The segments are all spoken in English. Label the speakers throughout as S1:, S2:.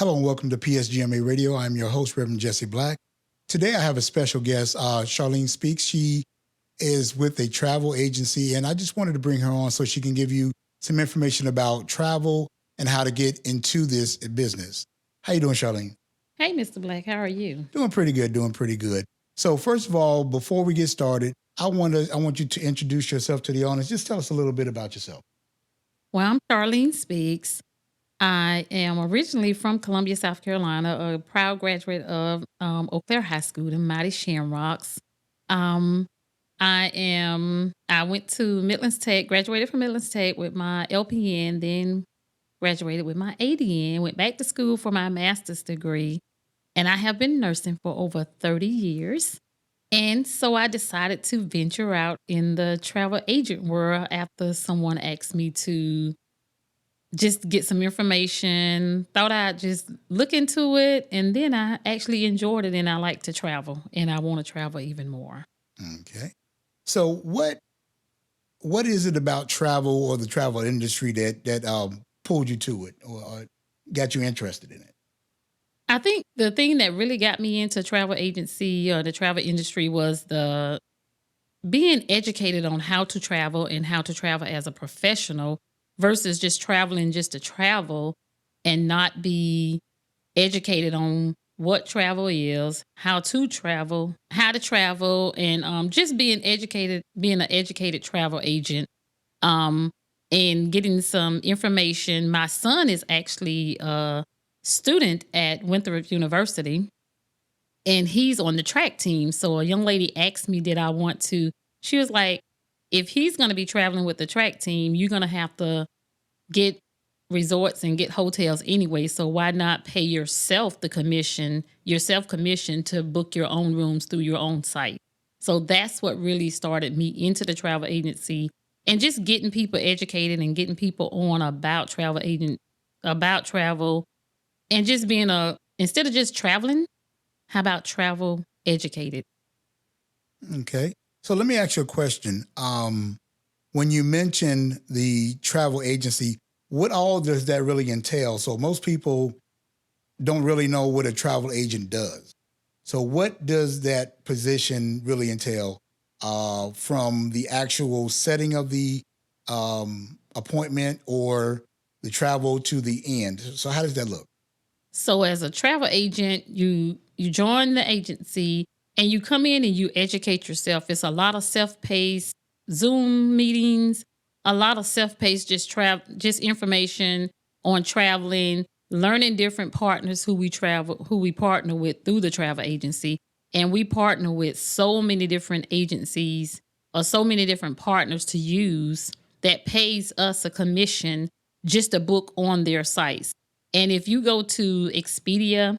S1: Hello and welcome to PSGMA Radio. I'm your host, Reverend Jesse Black. Today I have a special guest, Charlene Speaks. She is with a travel agency, and I just wanted to bring her on so she can give you some information about travel and how to get into this business. How you doing, Charlene?
S2: Hey, Mr. Black, how are you?
S1: Doing pretty good. So first of all, before we get started, I want you to introduce yourself to the audience. Just tell us a little bit about yourself.
S2: Well, I'm Charlene Speaks. I am originally from Columbia, South Carolina, a proud graduate of Eau Claire High School, the Mighty Shamrocks. Um, I went to Midlands Tech, graduated from Midlands Tech with my LPN, then graduated with my ADN, went back to school for my master's degree, and I have been nursing for over 30 years. And so I decided to venture out in the travel agent world after someone asked me to just get some information. Thought I'd just look into it, and then I actually enjoyed it, and I like to travel, and I want to travel even more.
S1: Okay. So what is it about travel or the travel industry that pulled you to it or got you interested in it?
S2: I think the thing that really got me into travel agency or the travel industry was the being educated on how to travel and how to travel as a professional versus just traveling just to travel and not be educated on what travel is, how to travel, and just being educated, being an educated travel agent, um, and getting some information. My son is actually a student at Winthrop University, and he's on the track team. So a young lady asked me, did I want to? She was like, if he's going to be traveling with the track team, you're going to have to get resorts and get hotels anyway. So why not pay yourself yourself commission to book your own rooms through your own site? So that's what really started me into the travel agency and just getting people educated and getting people on about travel and just being instead of just traveling, how about travel educated?
S1: Okay. So let me ask you a question. When you mention the travel agency, what all does that really entail? So most people don't really know what a travel agent does. So what does that position really entail from the actual setting of the appointment or the travel to the end? So how does that look?
S2: So as a travel agent, you join the agency and you come in and you educate yourself. It's a lot of self-paced Zoom meetings, a lot of self-paced just information on traveling, learning different partners who we partner with through the travel agency. And we partner with so many different agencies or so many different partners to use that pays us a commission just to book on their sites. And if you go to Expedia,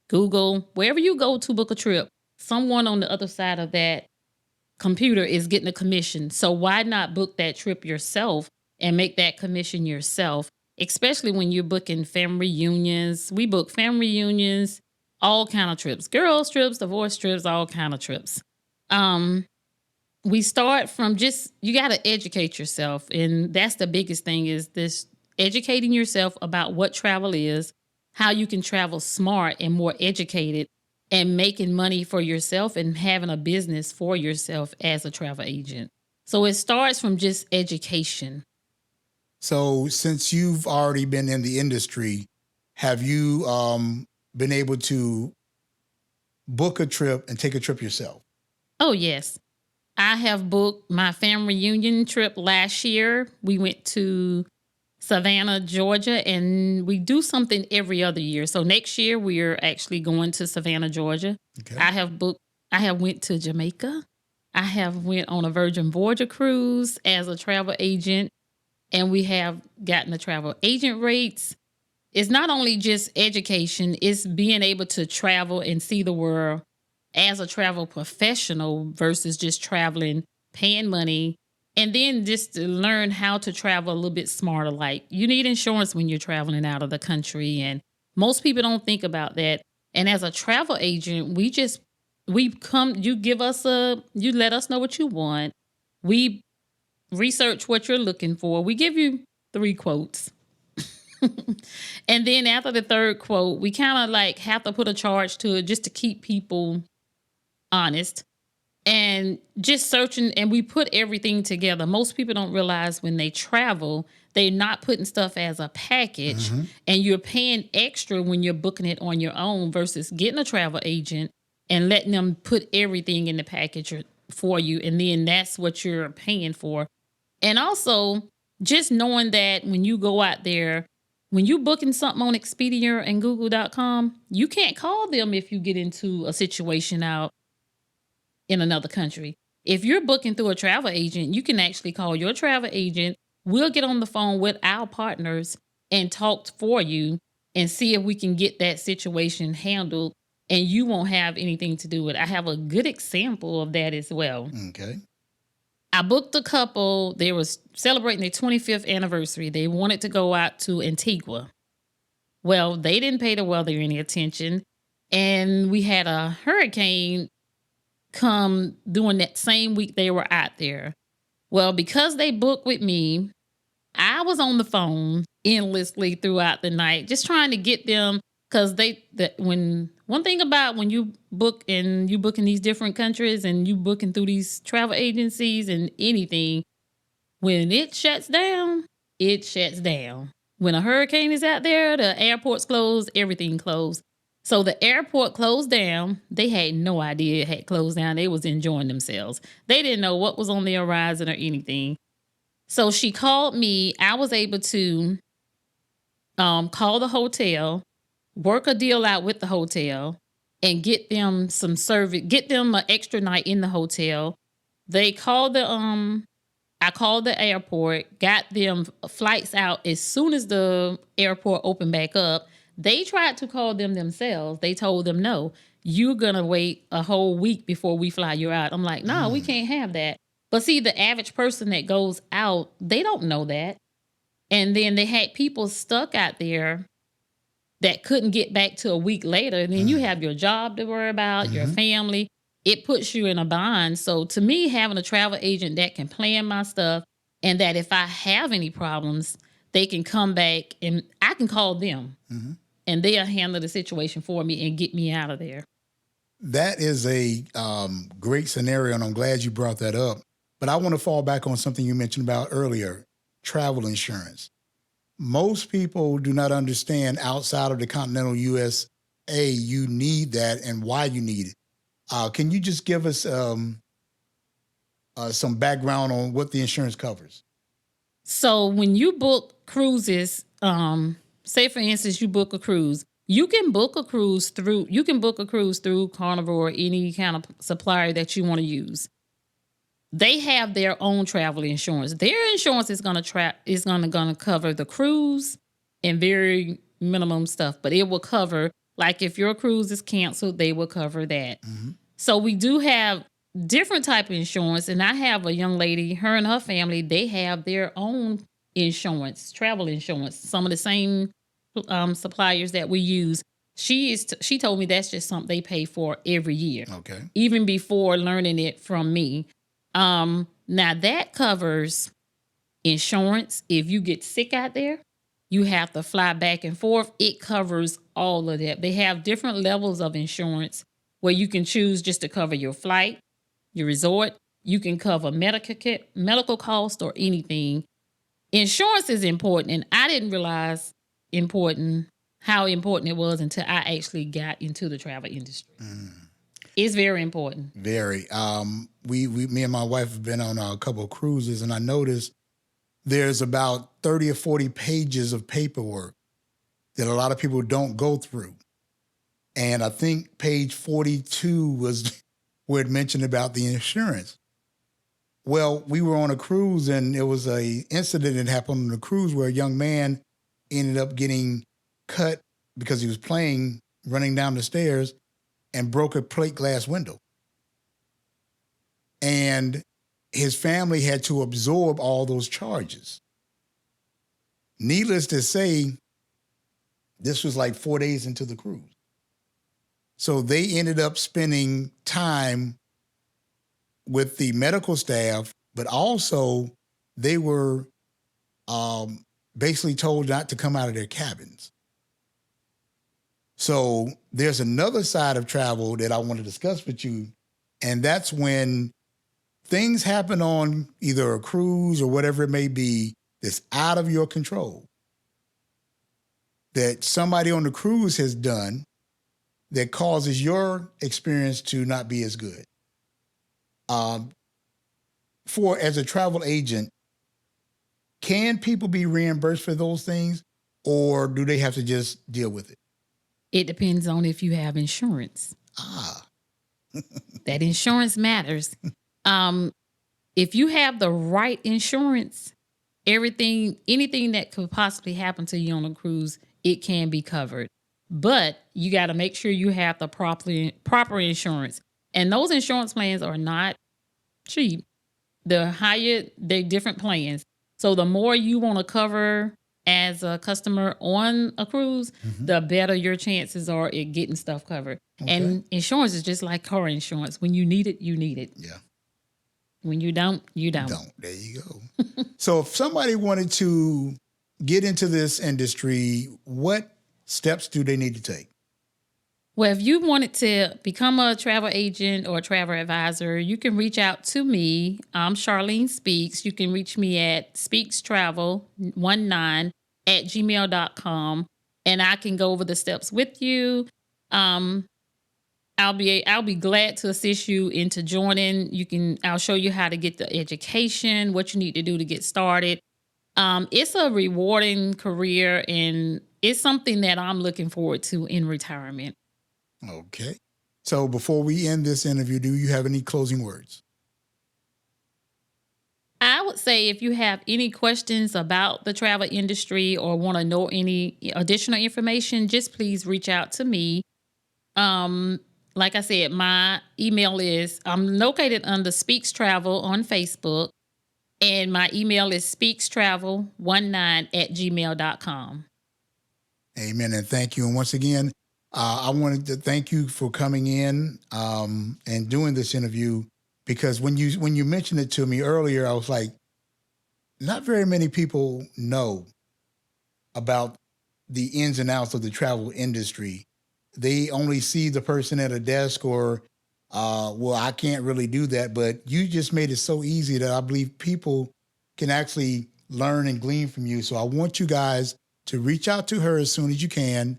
S2: Google, wherever you go to book a trip, someone on the other side of that computer is getting a commission. So why not book that trip yourself and make that commission yourself? Especially when you're booking family reunions. We book family reunions, all kind of trips, girls trips, divorce trips, all kind of trips. Um, we start from just you got to educate yourself, and that's the biggest thing is this educating yourself about what travel is, how you can travel smart and more educated and making money for yourself and having a business for yourself as a travel agent. So it starts from just education.
S1: So since you've already been in the industry, have you been able to book a trip and take a trip yourself?
S2: Oh, yes. I have booked my family reunion trip last year. We went to Savannah, Georgia, and we do something every other year. So next year we're actually going to Savannah, Georgia.
S1: Okay.
S2: I have went to Jamaica. I have went on a Virgin Voyager cruise as a travel agent, and we have gotten the travel agent rates. It's not only just education, it's being able to travel and see the world as a travel professional versus just traveling, paying money, and then just to learn how to travel a little bit smarter. Like you need insurance when you're traveling out of the country, and most people don't think about that. And as a travel agent, you let us know what you want. We research what you're looking for. We give you 3 quotes. And then after the third quote, we kind of like have to put a charge to it just to keep people honest and just searching. And we put everything together. Most people don't realize when they travel, they're not putting stuff as a package, and you're paying extra when you're booking it on your own versus getting a travel agent and letting them put everything in the package for you. And then that's what you're paying for. And also, just knowing that when you go out there, when you booking something on Expedia and Google.com, you can't call them if you get into a situation out in another country. If you're booking through a travel agent, you can actually call your travel agent. We'll get on the phone with our partners and talk for you and see if we can get that situation handled, and you won't have anything to do with it. I have a good example of that as well.
S1: Okay.
S2: I booked a couple. They were celebrating their 25th anniversary. They wanted to go out to Antigua. Well, they didn't pay the weather any attention. And we had a hurricane come during that same week they were out there. Well, because they booked with me, I was on the phone endlessly throughout the night, just trying to get them, because one thing about when you book and you book in these different countries and you booking through these travel agencies and anything, when it shuts down, it shuts down. When a hurricane is out there, the airport's closed, everything closed. So the airport closed down. They had no idea it had closed down. They was enjoying themselves. They didn't know what was on the horizon or anything. So she called me. I was able to call the hotel, work a deal out with the hotel, and get them some service, get them an extra night in the hotel. They called I called the airport, got them flights out as soon as the airport opened back up. They tried to call them themselves. They told them, no, you're going to wait a whole week before we fly you out. I'm like, no, we can't have that. But see, the average person that goes out, they don't know that. And then they had people stuck out there that couldn't get back to a week later. And then you have your job to worry about, your family. It puts you in a bind. So to me, having a travel agent that can plan my stuff, and that if I have any problems, they can come back and I can call them and they'll handle the situation for me and get me out of there.
S1: That is a great scenario, and I'm glad you brought that up. But I want to fall back on something you mentioned about earlier, travel insurance. Most people do not understand outside of the continental USA, you need that and why you need it. Can you just give us some background on what the insurance covers?
S2: So when you book cruises, say for instance, you book a cruise, you can book a cruise through Carnival or any kind of supplier that you want to use. They have their own travel insurance. Their insurance is going to cover the cruise and very minimum stuff, but it will cover, like if your cruise is canceled, they will cover that. So we do have different type of insurance, and I have a young lady, her and her family, they have their own insurance, travel insurance, some of the same suppliers that we use. She told me that's just something they pay for every year.
S1: Okay.
S2: Even before learning it from me. Now that covers insurance. If you get sick out there, you have to fly back and forth. It covers all of that. They have different levels of insurance where you can choose just to cover your flight, your resort. You can cover medical cost or anything. Insurance is important, and I didn't realize how important it was until I actually got into the travel industry. It's very important.
S1: Very. Me and my wife have been on a couple of cruises, and I noticed there's about 30 or 40 pages of paperwork that a lot of people don't go through. And I think page 42 was where it mentioned about the insurance. Well, we were on a cruise, and there was a incident that happened on the cruise where a young man ended up getting cut because he was running down the stairs, and broke a plate glass window. And his family had to absorb all those charges. Needless to say, this was like 4 days into the cruise. So they ended up spending time with the medical staff, but also they were basically told not to come out of their cabins. So there's another side of travel that I want to discuss with you, and that's when things happen on either a cruise or whatever it may be that's out of your control, that somebody on the cruise has done that causes your experience to not be as good. As a travel agent, can people be reimbursed for those things, or do they have to just deal with it?
S2: It depends on if you have insurance.
S1: Ah,
S2: That insurance matters. If you have the right insurance, anything that could possibly happen to you on a cruise, it can be covered. But you got to make sure you have the proper insurance. And those insurance plans are not cheap. They're different plans. So the more you want to cover as a customer on a cruise, the better your chances are at getting stuff covered.
S1: okay.
S2: And insurance is just like car insurance. When you need it, you need it.
S1: Yeah.
S2: When you don't, you don't.
S1: There you go. So if somebody wanted to get into this industry, what steps do they need to take?
S2: Well, if you wanted to become a travel agent or a travel advisor, you can reach out to me. I'm Charlene Speaks. You can reach me at speakstravel19@gmail.com, and I can go over the steps with you. I'll be glad to assist you into joining. I'll show you how to get the education, what you need to do to get started. It's a rewarding career, and it's something that I'm looking forward to in retirement.
S1: Okay. So before we end this interview, do you have any closing words?
S2: I would say if you have any questions about the travel industry or want to know any additional information, just please reach out to me. Like I said, my email I'm located under Speaks Travel on Facebook, and my email is speakstravel19@gmail.com.
S1: Amen. And thank you. And once again, I wanted to thank you for coming in and doing this interview, because when you mentioned it to me earlier, I was like, not very many people know about the ins and outs of the travel industry. They only see the person at a desk or, well, I can't really do that. But you just made it so easy that I believe people can actually learn and glean from you. So I want you guys to reach out to her as soon as you can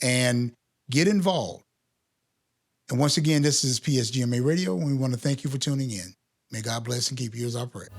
S1: and get involved. And once again, this is PSGMA Radio, and we want to thank you for tuning in. May God bless and keep you as our prayer.